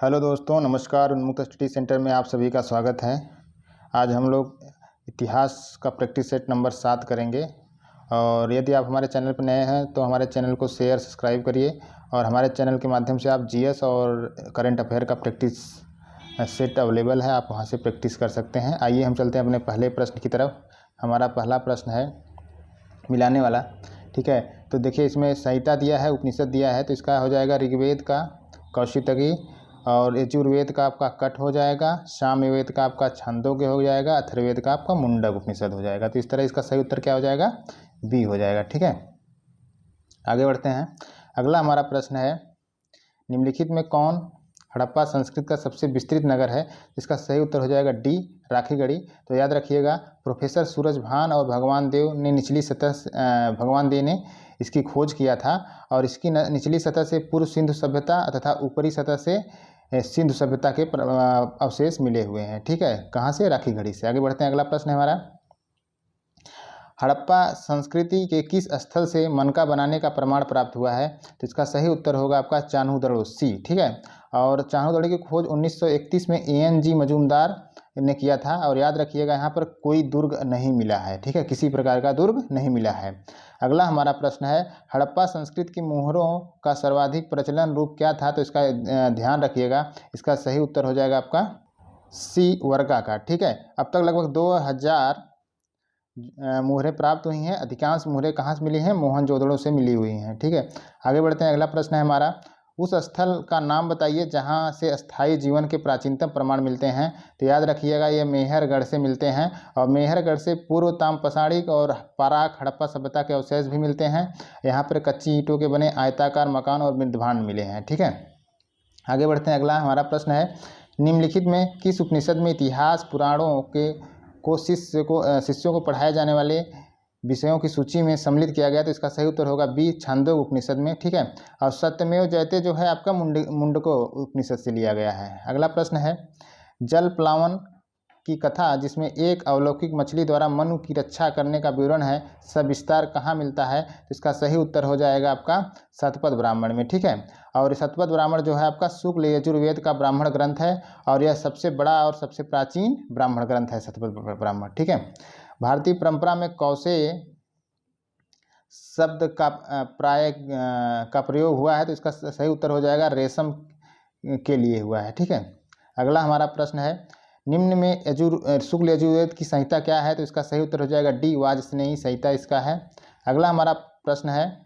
Hello दोस्तों, नमस्कार। उन्मुक्त स्टडी सेंटर में आप सभी का स्वागत है। आज हम लोग इतिहास का प्रैक्टिस सेट नंबर 7 करेंगे। और यदि आप हमारे चैनल पर नए हैं तो हमारे चैनल को शेयर सब्सक्राइब करिए और हमारे चैनल के माध्यम से आप जीएस और करंट अफेयर का प्रैक्टिस सेट अवेलेबल है, आप वहां से प्रैक्टिस कर सकते हैं। आइए हम चलते हैं अपने पहले प्रश्न की तरफ। हमारा पहला प्रश्न है मिलाने वाला। ठीक है, तो देखिए इसमें संहिता दिया है, उपनिषद दिया है, तो इसका हो जाएगा ऋग्वेद का कौशितकी, और यजुर्वेद का आपका कठ हो जाएगा, सामवेद का आपका छंदोग्य हो जाएगा, अथर्ववेद का आपका मुंडक उपनिषद हो जाएगा। तो इस तरह इसका सही उत्तर क्या हो जाएगा? बी हो जाएगा। ठीक है, आगे बढ़ते हैं। अगला हमारा प्रश्न है निम्नलिखित में कौन हड़प्पा संस्कृत का सबसे विस्तृत नगर है? इसका सही उत्तर हो जाएगा डी, राखीगढ़ी। तो याद रखिएगा, प्रोफेसर सूरजभान और भगवान देव ने भगवान देव ने इसकी खोज किया था, और इसकी निचली सतह से पूर्व सिंधु सभ्यता तथा ऊपरी सतह से सिंधु सभ्यता के अवशेष मिले हुए हैं। ठीक है, कहाँ से? राखीगढ़ी से। आगे बढ़ते हैं। अगला प्रश्न है हमारा, हड़प्पा संस्कृति के किस स्थल से मनका बनाने का प्रमाण प्राप्त हुआ है? तो इसका सही उत्तर होगा आपका चान्होदड़ो, सी। ठीक है, और चान्होदड़ी की खोज 1931 में ANG मजूमदार ने किया था। और याद रखिएगा, यहाँ पर कोई दुर्ग नहीं मिला है। ठीक है, किसी प्रकार का दुर्ग नहीं मिला है। अगला हमारा प्रश्न है, हड़प्पा संस्कृत की मोहरों का सर्वाधिक प्रचलन रूप क्या था? तो इसका ध्यान रखिएगा, इसका सही उत्तर हो जाएगा आपका सी, वर्गाकार। ठीक है, अब तक लगभग 2000 मोहरें प्राप्त हुई हैं। अधिकांश मोहरें कहाँ से मिली हैं? मोहनजोदड़ो से मिली हुई हैं। ठीक है, आगे बढ़ते हैं। अगला प्रश्न है हमारा, उस स्थल का नाम बताइए जहाँ से अस्थायी जीवन के प्राचीनतम प्रमाण मिलते हैं। तो याद रखिएगा, ये मेहरगढ़ से मिलते हैं, और मेहरगढ़ से पूर्व ताम्रपाषाणिक और पराक हड़प्पा सभ्यता के अवशेष भी मिलते हैं। यहाँ पर कच्ची ईंटों के बने आयताकार मकान और मृदभांड मिले हैं। ठीक है, आगे बढ़ते हैं। अगला हमारा प्रश्न है, निम्नलिखित में किस उपनिषद में इतिहास पुराणों को शिष्यों को पढ़ाए जाने वाले विषयों की सूची में सम्मिलित किया गया? तो इसका सही उत्तर होगा बी, छांदोग्य उपनिषद में। ठीक है, और सत्यमेव जयते जो है आपका मुंडको उपनिषद से लिया गया है। अगला प्रश्न है, जल प्लावन की कथा जिसमें एक अलौकिक मछली द्वारा मनु की रक्षा करने का विवरण है, सविस्तार कहाँ मिलता है? तो इसका सही उत्तर हो जाएगा आपका शतपथ ब्राह्मण में। ठीक है, और शतपथ ब्राह्मण जो है आपका शुक्ल यजुर्वेद का ब्राह्मण ग्रंथ है, और यह सबसे बड़ा और सबसे प्राचीन ब्राह्मण ग्रंथ है शतपथ ब्राह्मण। ठीक है, भारतीय परंपरा में कौशेय शब्द का प्रयोग हुआ है? तो इसका सही उत्तर हो जाएगा रेशम के लिए हुआ है। ठीक है, अगला हमारा प्रश्न है, निम्न में शुक्ल यजुर्वेद की संहिता क्या है? तो इसका सही उत्तर हो जाएगा डी, वाजस्नेयी संहिता इसका है। अगला हमारा प्रश्न है,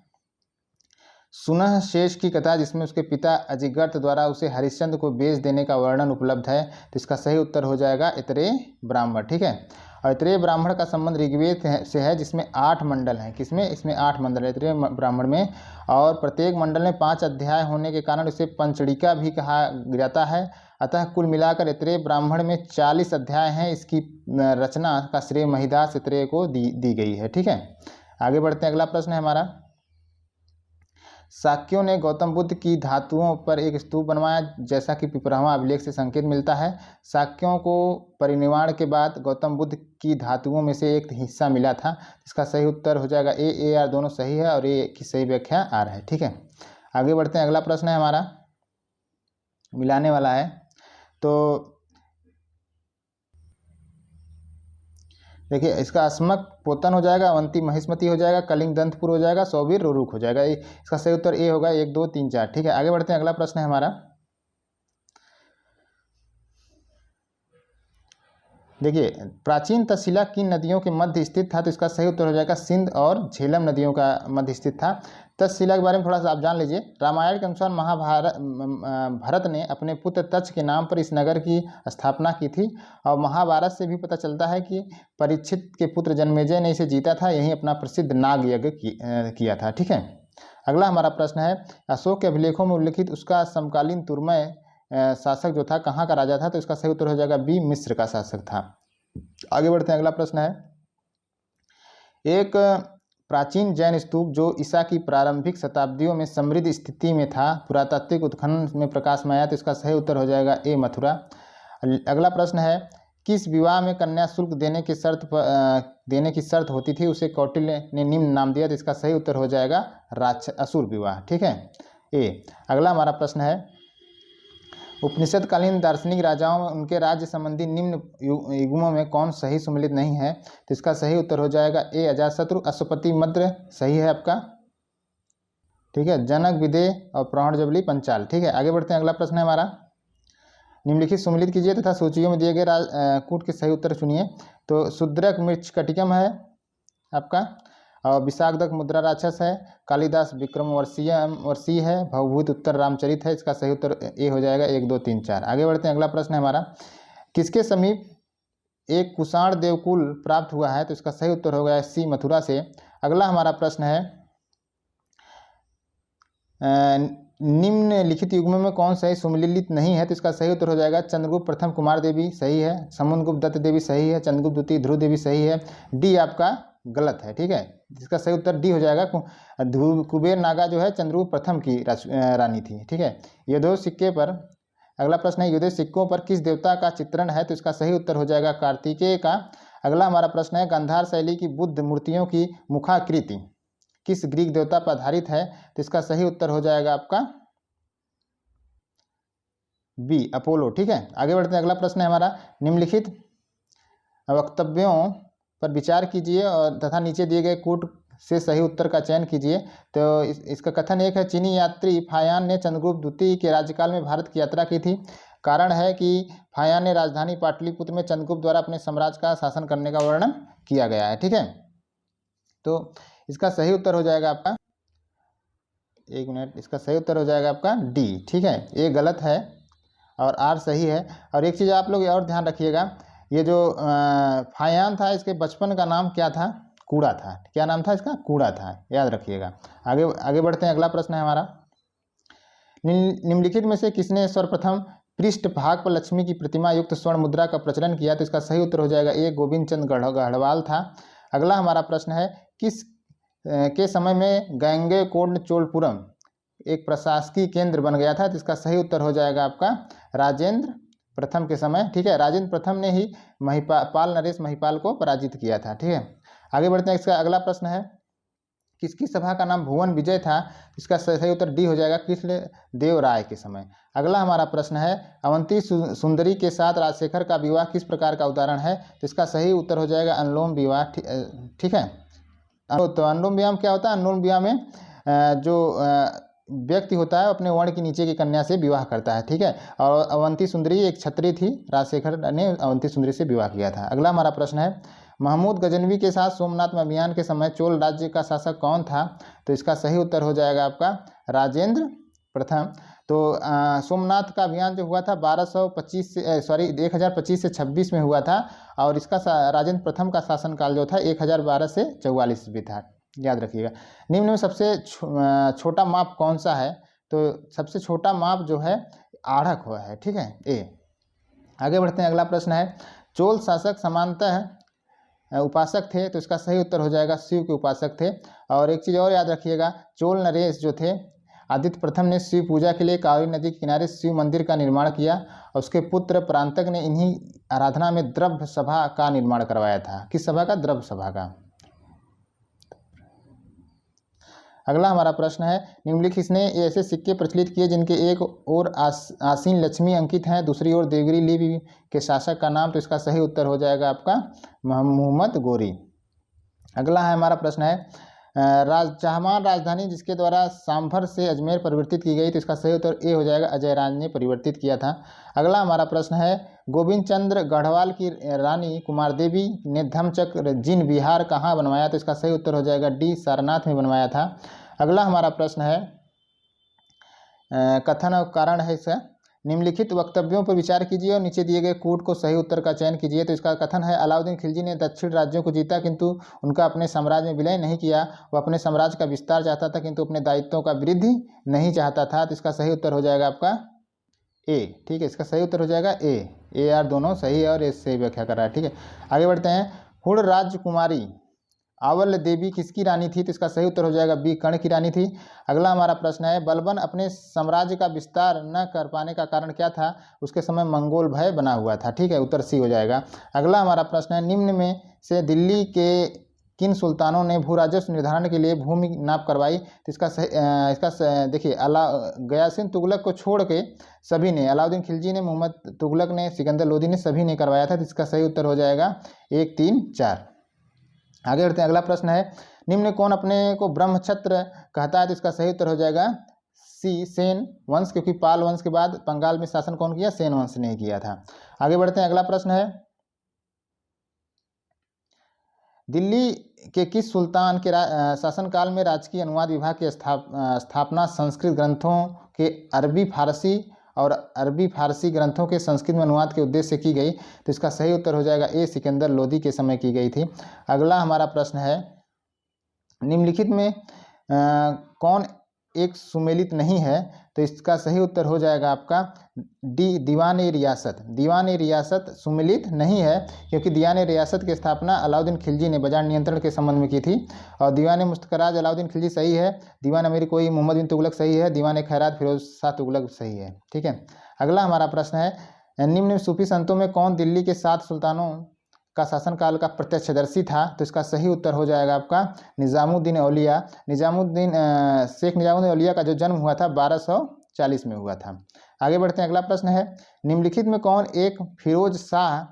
सुनह शेष की कथा जिसमें उसके पिता अजिगर्त द्वारा उसे हरिश्चंद्र को बेच देने का वर्णन उपलब्ध है। तो इसका सही उत्तर हो जाएगा ऐतरेय ब्राह्मण। ठीक है, और ऐतरेय ब्राह्मण का संबंध ऋग्वेद से है, जिसमें 8 मंडल हैं। किसमें? इसमें 8 मंडल है ऐतरेय ब्राह्मण में, और प्रत्येक मंडल में 5 अध्याय होने के कारण इसे पंचड़िका भी कहा जाता है। अतः कुल मिलाकर ऐतरेय ब्राह्मण में 40 अध्याय हैं। इसकी रचना का श्रेय महिदास ऐतरेय को दी गई है। ठीक है, आगे बढ़ते हैं। अगला प्रश्न है हमारा, शाक्यों ने गौतम बुद्ध की धातुओं पर एक स्तूप बनवाया, जैसा कि पिपरहवा अभिलेख से संकेत मिलता है। शाक्यों को परिनिर्वाण के बाद गौतम बुद्ध की धातुओं में से एक हिस्सा मिला था। इसका सही उत्तर हो जाएगा ए, आर दोनों सही है, और ए की सही व्याख्या आर है। ठीक है, आगे बढ़ते हैं। अगला प्रश्न है हमारा मिलाने वाला है। तो देखिए, इसका अस्मक पोतन हो जाएगा, अवंती महिष्मति हो जाएगा, कलिंग दंतपुर हो जाएगा, सौवीर रोरुक हो जाएगा। इसका सही उत्तर ए होगा, 1, 2, 3, 4। ठीक है, आगे बढ़ते हैं। अगला प्रश्न है हमारा, देखिए प्राचीन तक्षशिला किन नदियों के मध्य स्थित था? तो इसका सही उत्तर हो जाएगा सिंध और झेलम नदियों का मध्य स्थित था। तक्षशिला के बारे में थोड़ा सा आप जान लीजिए। रामायण के अनुसार भरत ने अपने पुत्र तक्ष के नाम पर इस नगर की स्थापना की थी, और महाभारत से भी पता चलता है कि परीक्षित के पुत्र जन्मेजय ने इसे जीता था, यहीं अपना प्रसिद्ध नाग यज्ञ किया था। ठीक है, अगला हमारा प्रश्न है, अशोक के अभिलेखों में उल्लिखित उसका समकालीन तुर्मय शासक जो था कहाँ का राजा था? तो इसका सही उत्तर हो जाएगा बी, मिस्र का शासक था। आगे बढ़ते हैं। अगला प्रश्न है, एक प्राचीन जैन स्तूप जो ईसा की प्रारंभिक शताब्दियों में समृद्ध स्थिति में था, पुरातात्विक उत्खनन में प्रकाश में आया। तो इसका सही उत्तर हो जाएगा ए, मथुरा। अगला प्रश्न है, किस विवाह में कन्या शुल्क देने की शर्त होती थी, उसे कौटिल्य ने निम्न नाम दिया? तो इसका सही उत्तर हो जाएगा असुर विवाह। ठीक है, ए। अगला हमारा प्रश्न है, उपनिषदकालीन दार्शनिक राजाओं में उनके राज्य संबंधी निम्न युग्मों में कौन सही सुमेलित नहीं है? तो इसका सही उत्तर हो जाएगा ए अजातशत्रु, अश्वपति, मद्र सही है आपका। ठीक है, जनक, विदेह और प्रौढ़जबली, पंचाल। ठीक है, आगे बढ़ते हैं। अगला प्रश्न है हमारा, निम्नलिखित सुमेलित कीजिए तथा सूचियों में दिए गए कूट के सही उत्तर चुनिए। तो शूद्रक मृच्छकटिकम है आपका, और विशाखदत्त मुद्रा राक्षस है, कालिदास विक्रमवर्षीय है, भवभूत उत्तर रामचरित है। इसका सही उत्तर ए हो जाएगा 1 2 3 4। आगे बढ़ते हैं। अगला प्रश्न है हमारा, किसके समीप एक कुषाण देवकुल प्राप्त हुआ है? तो इसका सही उत्तर हो गया सी, मथुरा से। अगला हमारा प्रश्न है, निम्नलिखित युग्मों में कौन सही सुमेलित नहीं है? तो इसका सही उत्तर हो जाएगा चंद्रगुप्त प्रथम कुमार देवी सही है, समुद्रगुप्त दत्त देवी सही है, चंद्रगुप्त द्वितीय ध्रुव देवी सही है। डी आपका गलत है। ठीक है, इसका सही उत्तर डी हो जाएगा। कुबेर नागा जो है चंद्रगुप्त प्रथम की रानी थी। ठीक है, योधो सिक्के पर, अगला प्रश्न है, योधो सिक्कों पर किस देवता का चित्रण है? तो इसका सही उत्तर हो जाएगा कार्तिकेय का। अगला हमारा प्रश्न है, गांधार शैली की बुद्ध मूर्तियों की मुखाकृति किस ग्रीक देवता पर आधारित है? तो इसका सही उत्तर हो जाएगा आपका बी, अपोलो। ठीक है, आगे बढ़ते हैं। अगला प्रश्न है हमारा, निम्नलिखित वक्तव्यों पर विचार कीजिए और तथा नीचे दिए गए कूट से सही उत्तर का चयन कीजिए। तो इसका कथन एक है, चीनी यात्री फायान ने चंद्रगुप्त द्वितीय के राज्यकाल में भारत की यात्रा की थी। कारण है कि फायान ने राजधानी पाटलिपुत्र में चंद्रगुप्त द्वारा अपने साम्राज्य का शासन करने का वर्णन किया गया है। ठीक है, तो इसका सही उत्तर हो जाएगा आपका, एक मिनट, इसका सही उत्तर हो जाएगा आपका डी। ठीक है, ए गलत है और आर सही है। और एक चीज़ आप लोग और ध्यान रखिएगा, ये जो फायान था इसके बचपन का नाम क्या था? कूड़ा था। क्या नाम था इसका? कूड़ा था, याद रखिएगा। आगे बढ़ते हैं। अगला प्रश्न है हमारा, निम्नलिखित में से किसने सर्वप्रथम पृष्ठ भाग पर लक्ष्मी की प्रतिमा युक्त स्वर्ण मुद्रा का प्रचलन किया? तो इसका सही उत्तर हो जाएगा ए, गोविंद चंद गढ़वाल था। अगला हमारा प्रश्न है, किस के समय में गंगैकोंड चोलपुरम एक प्रशासकीय केंद्र बन गया था? तो इसका सही उत्तर हो जाएगा आपका राजेंद्र प्रथम के समय। ठीक है, राजेंद्र प्रथम ने ही पाल नरेश महिपाल को पराजित किया था। ठीक है, आगे बढ़ते हैं। इसका अगला प्रश्न है, किसकी सभा का नाम भुवन विजय था? इसका सही उत्तर डी हो जाएगा कृष्ण देव राय के समय। अगला हमारा प्रश्न है, अवंती सुंदरी के साथ राजशेखर का विवाह किस प्रकार का उदाहरण है? तो इसका सही उत्तर हो जाएगा अनुलोम विवाह। ठीक है, तो अनुलोम विवाह क्या होता है? अनुलोम विवाह में जो व्यक्ति होता है अपने वर्ण के नीचे की कन्या से विवाह करता है। ठीक है, और अवंती सुंदरी एक क्षत्रिय थी, राजशेखर ने अवंती सुंदरी से विवाह किया था। अगला हमारा प्रश्न है, महमूद गजनवी के साथ सोमनाथ में अभियान के समय चोल राज्य का शासक कौन था? तो इसका सही उत्तर हो जाएगा आपका राजेंद्र प्रथम। तो सोमनाथ का अभियान जो हुआ था 1025 से 26 में हुआ था, और इसका राजेंद्र प्रथम का शासनकाल जो था 1012 से 44 ईस्वी था, याद रखिएगा। निम्न में सबसे छोटा माप कौन सा है? तो सबसे छोटा माप जो है आढ़क हुआ है। ठीक है, ए। आगे बढ़ते हैं। अगला प्रश्न है, चोल शासक समानतः उपासक थे? तो इसका सही उत्तर हो जाएगा शिव के उपासक थे। और एक चीज़ और याद रखिएगा, चोल नरेश जो थे, आदित्य प्रथम ने शिव पूजा के लिए कावेरी नदी के किनारे शिव मंदिर का निर्माण किया, और उसके पुत्र परांतक ने इन्हीं आराधना में द्रव्य सभा का निर्माण करवाया था। किस सभा का? द्रव्य सभा का। अगला हमारा प्रश्न है, निम्नलिखित किसने ऐसे सिक्के प्रचलित किए जिनके एक ओर आसीन लक्ष्मी अंकित हैं, दूसरी ओर देवगिरी लिपि के शासक का नाम? तो इसका सही उत्तर हो जाएगा आपका मोहम्मद गोरी। अगला है हमारा प्रश्न है, चाहमान राजधानी जिसके द्वारा सांभर से अजमेर परिवर्तित की गई? तो इसका सही उत्तर ए हो जाएगा अजयराज ने परिवर्तित किया था। अगला हमारा प्रश्न है, गोविंद चंद्र गढ़वाल की रानी कुमार देवी ने धम्मचक्र जिन विहार कहाँ बनवाया? तो इसका सही उत्तर हो जाएगा डी, सारनाथ में बनवाया था। अगला हमारा प्रश्न है, कथन और कारण है इसका, निम्नलिखित वक्तव्यों पर विचार कीजिए और नीचे दिए गए कूट को सही उत्तर का चयन कीजिए। तो इसका कथन है, अलाउद्दीन खिलजी ने दक्षिण राज्यों को जीता किंतु उनका अपने साम्राज्य में विलय नहीं किया। वह अपने साम्राज्य का विस्तार चाहता था किंतु अपने दायित्वों का वृद्धि नहीं चाहता था। तो इसका सही उत्तर हो जाएगा आपका ए। ठीक है, इसका सही उत्तर हो जाएगा ए आर दोनों सही है और ए सही व्याख्या कर रहा है। ठीक है, आगे बढ़ते हैं। हुड़ राजकुमारी आवल्य देवी किसकी रानी थी? तो इसका सही उत्तर हो जाएगा बी, कर्ण की रानी थी। अगला हमारा प्रश्न है, बलबन अपने साम्राज्य का विस्तार न कर पाने का कारण क्या था? उसके समय मंगोल भय बना हुआ था। ठीक है, उत्तर सी हो जाएगा। अगला हमारा प्रश्न है, निम्न में से दिल्ली के किन सुल्तानों ने भू राजस्व निर्धारण के लिए भूमि नाप करवाई? तो देखिए गयासिन तुगलक को छोड़ के सभी ने, अलाउद्दीन खिलजी ने, मोहम्मद तुगलक ने, सिकंदर लोदी ने, सभी ने करवाया था। तो इसका सही उत्तर हो जाएगा 1, 3, 4। आगे बढ़ते हैं। अगला प्रश्न है, निम्न में कौन अपने को ब्रह्मक्षत्र कहता है? तो इसका सही उत्तर हो जाएगा सी, सेन वंश, क्योंकि पाल वंश के बाद बंगाल में शासन कौन किया? सेन वंश ने किया था। आगे बढ़ते हैं। अगला प्रश्न है, दिल्ली के किस सुल्तान के शासनकाल में राजकीय अनुवाद विभाग की स्थापना संस्कृत ग्रंथों के अरबी फारसी ग्रंथों के संस्कृत में अनुवाद के उद्देश्य से की गई? तो इसका सही उत्तर हो जाएगा ए, सिकंदर लोदी के समय की गई थी। अगला हमारा प्रश्न है, निम्नलिखित में कौन एक सुमेलित नहीं है? तो इसका सही उत्तर हो जाएगा आपका डी, दीवान-ए-रियासत। दीवान-ए-रियासत सुमेलित नहीं है, क्योंकि दीवान-ए-रियासत की स्थापना अलाउद्दीन खिलजी ने बाजार नियंत्रण के संबंध में की थी। और दीवान-ए-मुस्तखराज अलाउद्दीन खिलजी सही है, दीवान-अमीर कोई मोहम्मद बिन तुगलक सही है, दीवान-ए-खैरात फिरोज शाह तुगलक सही है। ठीक है। अगला हमारा प्रश्न है, निम्न सूफी संतों में कौन दिल्ली के 7 सुल्तानों का शासनकाल का प्रत्यक्षदर्शी था? तो इसका सही उत्तर हो जाएगा आपका निज़ामुद्दीन औलिया। शेख निज़ामुद्दीन औलिया का जो जन्म हुआ था 1240 में हुआ था। आगे बढ़ते हैं। अगला प्रश्न है, निम्नलिखित में कौन एक फिरोज शाह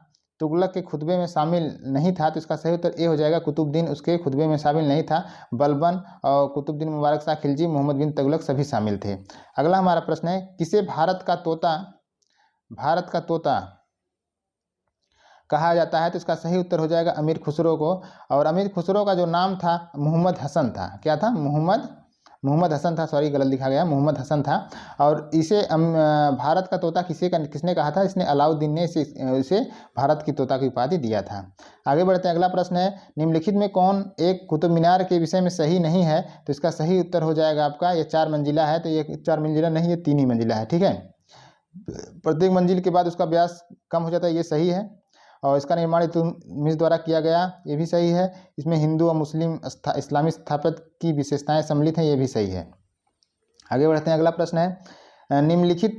तुगलक के खुतबे में शामिल नहीं था? तो इसका सही उत्तर ए हो जाएगा, कुतुबुद्दीन उसके खुतबे में शामिल नहीं था। बलबन और कुतुबुद्दीन मुबारक शाह खिलजी, मोहम्मद बिन तुगलक सभी शामिल थे। अगला हमारा प्रश्न है, किसे भारत का तोता कहा जाता है? तो इसका सही उत्तर हो जाएगा अमीर खुसरो को। और अमीर खुसरो का जो नाम था मोहम्मद हसन था। क्या था? मोहम्मद हसन था, सॉरी गलत लिखा गया, मोहम्मद हसन था। और इसे भारत का तोता किसने कहा था? इसने अलाउद्दीन ने इसे भारत की तोता की उपाधि दिया था। आगे बढ़ते हैं। अगला प्रश्न है, निम्नलिखित में कौन एक कुतुब मीनार के विषय में सही नहीं है? तो इसका सही उत्तर हो जाएगा आपका, ये 4 मंजिला है। तो ये 4 मंजिला नहीं, ये 3 ही मंजिला है। ठीक है। प्रत्येक मंजिल के बाद उसका व्यास कम हो जाता है, ये सही है। और इसका निर्माण इल्तुतमिश द्वारा किया गया, ये भी सही है। इसमें हिंदू और मुस्लिम इस्लामी स्थापत्य की विशेषताएं सम्मिलित हैं, ये भी सही है। आगे बढ़ते हैं। अगला प्रश्न है, निम्नलिखित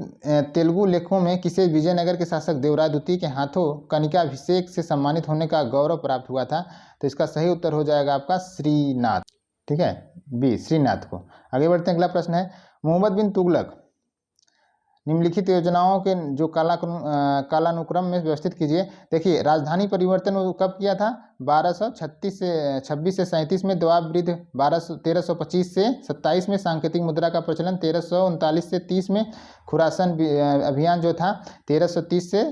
तेलुगु लेखों में किसे विजयनगर के शासक देवराय द्वितीय के हाथों कनिकाभिषेक से सम्मानित होने का गौरव प्राप्त हुआ था? तो इसका सही उत्तर हो जाएगा आपका श्रीनाथ। ठीक है, बी, श्रीनाथ को। आगे बढ़ते हैं। अगला प्रश्न है, मोहम्मद बिन तुगलक निम्नलिखित योजनाओं के जो कालानुक्रम में व्यवस्थित कीजिए। देखिए, राजधानी परिवर्तन वो कब किया था? 1236 से 26 से 37 में। दोआब वृद्धि 1325 से 27 में। सांकेतिक मुद्रा का प्रचलन 1339 से 30 में। खुरासन अभियान जो था 1330 से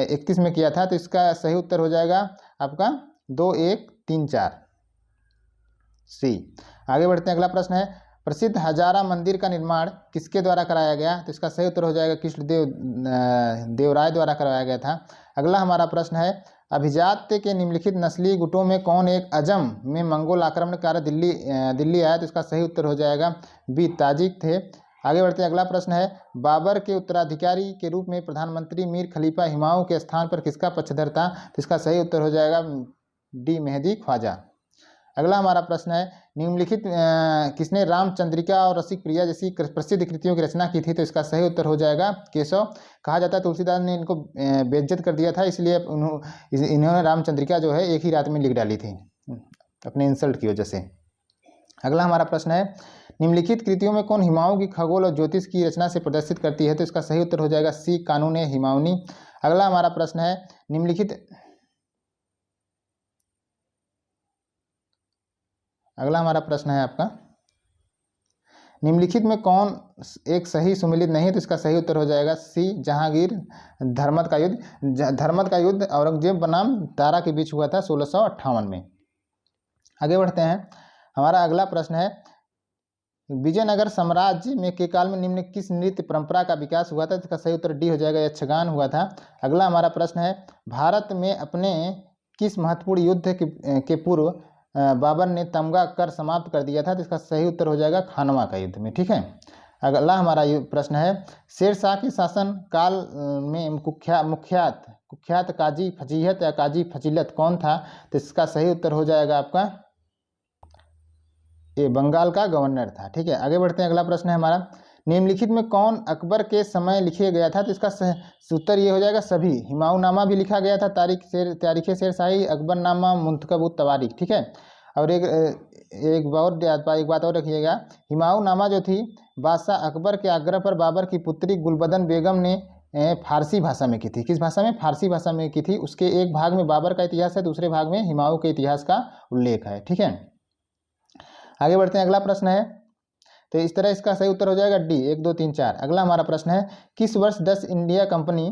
31 में किया था। तो इसका सही उत्तर हो जाएगा आपका 2, 1, 3, 4 सी। आगे बढ़ते हैं। अगला प्रश्न है, प्रसिद्ध हजारा मंदिर का निर्माण किसके द्वारा कराया गया? तो इसका सही उत्तर हो जाएगा देवराय द्वारा कराया गया था। अगला हमारा प्रश्न है, अभिजात्य के निम्नलिखित नस्लीय गुटों में कौन एक अजम में मंगोल आक्रमणकारी दिल्ली आया? तो इसका सही उत्तर हो जाएगा बी, ताजिक थे। आगे बढ़ते हैं। अगला प्रश्न है, बाबर के उत्तराधिकारी के रूप में प्रधानमंत्री मीर खलीफा हुमायूं के स्थान पर किसका पक्षधर था? तो इसका सही उत्तर हो जाएगा डी, मेहदी ख्वाजा। अगला हमारा प्रश्न है, निम्नलिखित किसने रामचंद्रिका और रसिक प्रिया जैसी प्रसिद्ध कृतियों की रचना की थी? तो इसका सही उत्तर हो जाएगा केशव। कहा जाता है तुलसीदास ने इनको बेइज्जत कर दिया था, इसलिए इन्होंने रामचंद्रिका जो है एक ही रात में लिख डाली थी अपने इंसल्ट की वजह से। अगला हमारा प्रश्न है, निम्नलिखित कृतियों में कौन हुमायूं की खगोल और ज्योतिष की रचना से प्रदर्शित करती है? तो इसका सही उत्तर हो जाएगा सी, कानून हुमायूनी। अगला हमारा प्रश्न है, अगला हमारा प्रश्न है आपका, निम्नलिखित में कौन एक सही सुमेलित नहीं है? तो इसका सही उत्तर हो जाएगा सी, जहांगीर। धर्मत का युद्ध औरंगजेब बनाम दारा के बीच हुआ था 1658 में। आगे बढ़ते हैं। हमारा अगला प्रश्न है, विजयनगर साम्राज्य में के काल में निम्न किस नृत्य परंपरा का विकास हुआ था? इसका सही उत्तर डी हो जाएगा, यक्षगान हुआ था। अगला हमारा प्रश्न है, भारत में अपने किस महत्वपूर्ण युद्ध के पूर्व बाबर ने तमगा कर समाप्त कर दिया था? तो इसका सही उत्तर हो जाएगा खानवा का युद्ध में। ठीक है। अगला हमारा प्रश्न है, शेरशाह के शासन काल में कुख्यात काजी फजीहत या काजी फजीलत कौन था? तो इसका सही उत्तर हो जाएगा आपका ये बंगाल का गवर्नर था। ठीक है। आगे बढ़ते हैं। अगला प्रश्न है हमारा, निम्नलिखित में कौन अकबर के समय लिखे गया था? तो इसका उत्तर ये हो जाएगा सभी। हुमायूंनामा भी लिखा गया था, तारीख शेरशाही, अकबरनामा, मुंतखब उत तवारीख। ठीक है। और एक बात और रखिएगा, हुमायूं नामा जो थी बादशाह अकबर के आग्रह पर बाबर की पुत्री गुलबदन बेगम ने फारसी भाषा में की थी। किस भाषा में? फारसी भाषा में की थी। उसके एक भाग में बाबर का इतिहास है, दूसरे भाग में हुमायूं के इतिहास का उल्लेख है। ठीक है, आगे बढ़ते हैं। अगला प्रश्न है, तो इस तरह इसका सही उत्तर हो जाएगा डी, 1 2 3 4। अगला हमारा प्रश्न है, किस वर्ष डच इंडिया कंपनी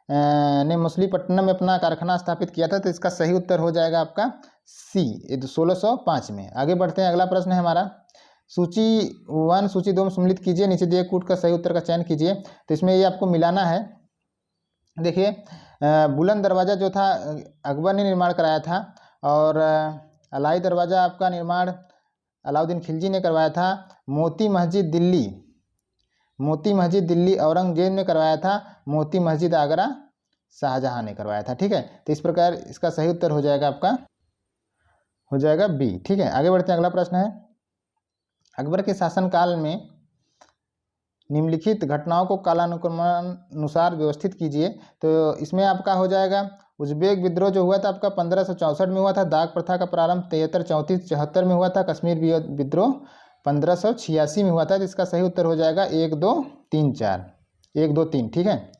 ने मछलीपट्टनम में अपना कारखाना स्थापित किया था? तो इसका सही उत्तर हो जाएगा आपका सी, 1605 में। आगे बढ़ते हैं। अगला प्रश्न है हमारा, सूची 1 सूची 2 में सम्मिलित कीजिए, नीचे दिए कूट का सही उत्तर का चयन कीजिए। तो इसमें ये आपको मिलाना है। देखिए, बुलंद दरवाज़ा जो था अकबर ने निर्माण कराया था, और अलाई दरवाज़ा आपका निर्माण अलाउद्दीन खिलजी ने करवाया था। मोती मस्जिद दिल्ली औरंगजेब ने करवाया था। मोती मस्जिद आगरा शाहजहां ने करवाया था। ठीक है, तो इस प्रकार इसका सही उत्तर हो जाएगा आपका, हो जाएगा बी। ठीक है, आगे बढ़ते हैं। अगला प्रश्न है, अकबर के शासनकाल में निम्नलिखित घटनाओं को कालानुक्रमानुसार व्यवस्थित कीजिए। तो इसमें आपका हो जाएगा, उज्बेक विद्रोह जो हुआ था आपका 1564 में हुआ था। दाग प्रथा का प्रारंभ 73 34 74 में हुआ था। कश्मीर विद्रोह 1586 में हुआ था। तो इसका सही उत्तर हो जाएगा 1 2 3 4, 1 2 3। ठीक है,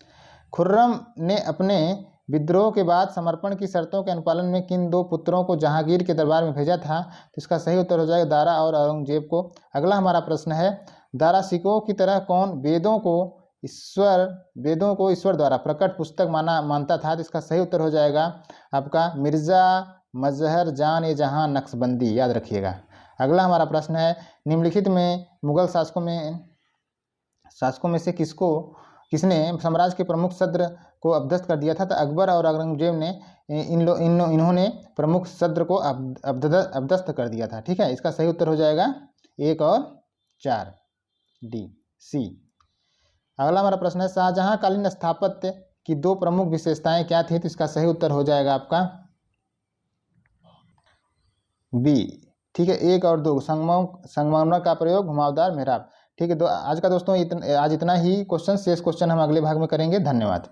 खुर्रम ने अपने विद्रोह के बाद समर्पण की शर्तों के अनुपालन में किन 2 पुत्रों को जहांगीर के दरबार में भेजा था? तो इसका सही उत्तर हो जाएगा दारा और औरंगजेब को। अगला हमारा प्रश्न है, दारा सिकोह की तरह कौन वेदों को ईश्वर द्वारा प्रकट पुस्तक मानता था? तो इसका सही उत्तर हो जाएगा आपका मिर्ज़ा मजहर जान ए जहां नक्शबंदी, याद रखिएगा। अगला हमारा प्रश्न है, निम्नलिखित में मुगल शासकों में से किसने साम्राज्य के प्रमुख सद्र को अपदस्थ कर दिया था? तो अकबर और औरंगजेब ने इन्होंने प्रमुख सद्र को अपदस्थ कर दिया था। ठीक है, इसका सही उत्तर हो जाएगा 1 और 4, डी सी। अगला हमारा प्रश्न है, शाहजहां कालीन स्थापत्य की 2 प्रमुख विशेषताएं क्या थी? तो इसका सही उत्तर हो जाएगा आपका बी। ठीक है, 1 और 2, संगमरमर का प्रयोग, घुमावदार मेहराब। ठीक है, आज का दोस्तों आज इतना ही क्वेश्चन। शेष क्वेश्चन हम अगले भाग में करेंगे। धन्यवाद।